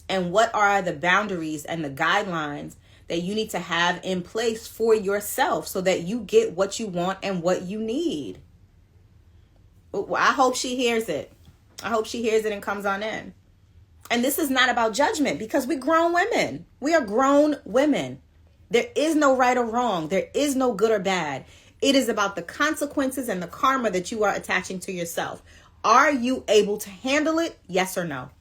And what are the boundaries and the guidelines that you need to have in place for yourself so that you get what you want and what you need? I hope she hears it. I hope she hears it and comes on in. And this is not about judgment, because we're grown women. We are grown women. There is no right or wrong. There is no good or bad. It is about the consequences and the karma that you are attaching to yourself. Are you able to handle it? Yes or no?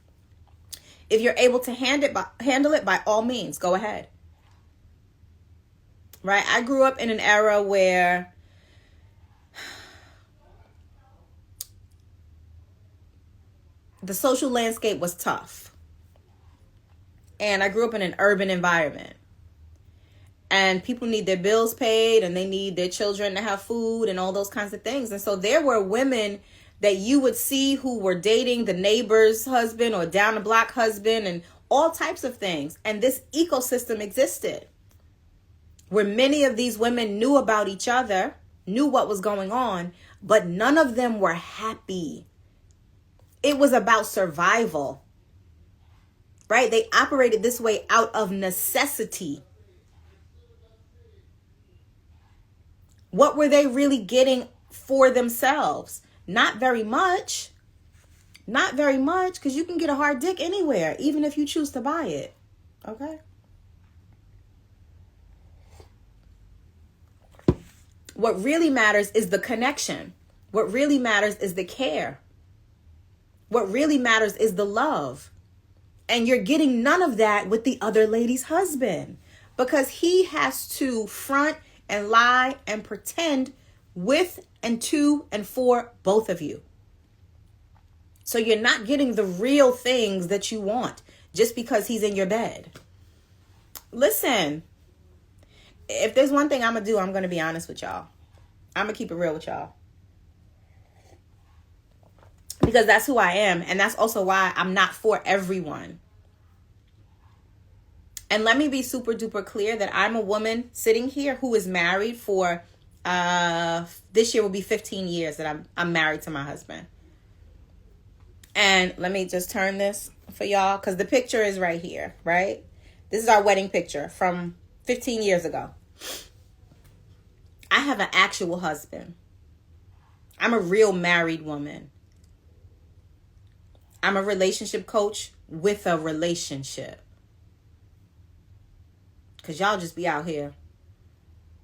If you're able to handle it, by all means, go ahead. Right? I grew up in an era where the social landscape was tough. And I grew up in an urban environment. And people need their bills paid, and they need their children to have food and all those kinds of things. And so there were women that you would see who were dating the neighbor's husband or down the block husband and all types of things. And this ecosystem existed where many of these women knew about each other, knew what was going on, but none of them were happy. It was about survival, right? They operated this way out of necessity. What were they really getting for themselves? Not very much. Not very much, because you can get a hard dick anywhere, even if you choose to buy it. Okay? What really matters is the connection. What really matters is the care. What really matters is the love. And you're getting none of that with the other lady's husband, because he has to front and lie and pretend with and to and for both of you. So you're not getting the real things that you want just because he's in your bed. Listen, if there's one thing I'm going to do, I'm going to be honest with y'all. I'm going to keep it real with y'all. Because that's who I am. And that's also why I'm not for everyone. And let me be super duper clear that I'm a woman sitting here who is married for, this year will be 15 years that I'm married to my husband. And let me just turn this for y'all, because the picture is right here, right? This is our wedding picture from 15 years ago. I have an actual husband. I'm a real married woman. I'm a relationship coach with a relationship. Because y'all just be out here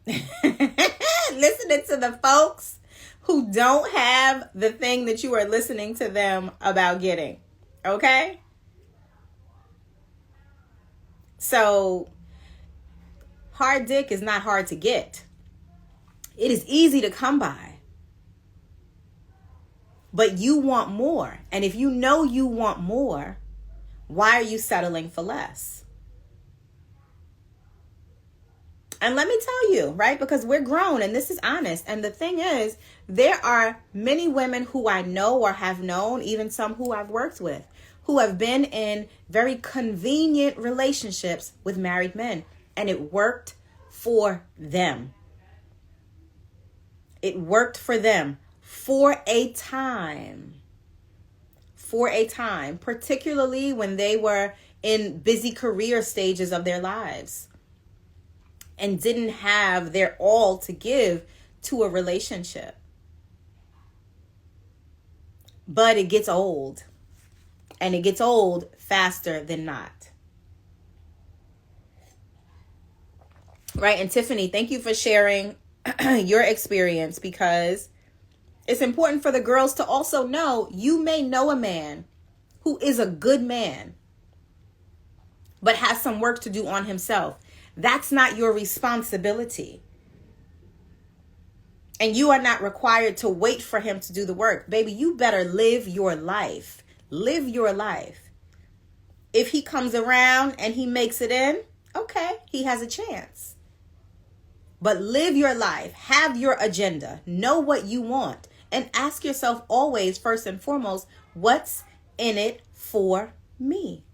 listening to the folks who don't have the thing that you are listening to them about getting. Okay? So, hard dick is not hard to get. It is easy to come by. But you want more. And if you know you want more, why are you settling for less? And let me tell you, right? Because we're grown and this is honest. And the thing is, there are many women who I know or have known, even some who I've worked with, who have been in very convenient relationships with married men. And it worked for them. It worked for them for a time. For a time, particularly when they were in busy career stages of their lives and didn't have their all to give to a relationship. But it gets old. And it gets old faster than not. Right? And Tiffany, thank you for sharing your experience, because it's important for the girls to also know you may know a man who is a good man, but has some work to do on himself. That's not your responsibility. And you are not required to wait for him to do the work. Baby, you better live your life. Live your life. If he comes around and he makes it in, okay, he has a chance. But live your life. Have your agenda. Know what you want. And ask yourself always, first and foremost, what's in it for me?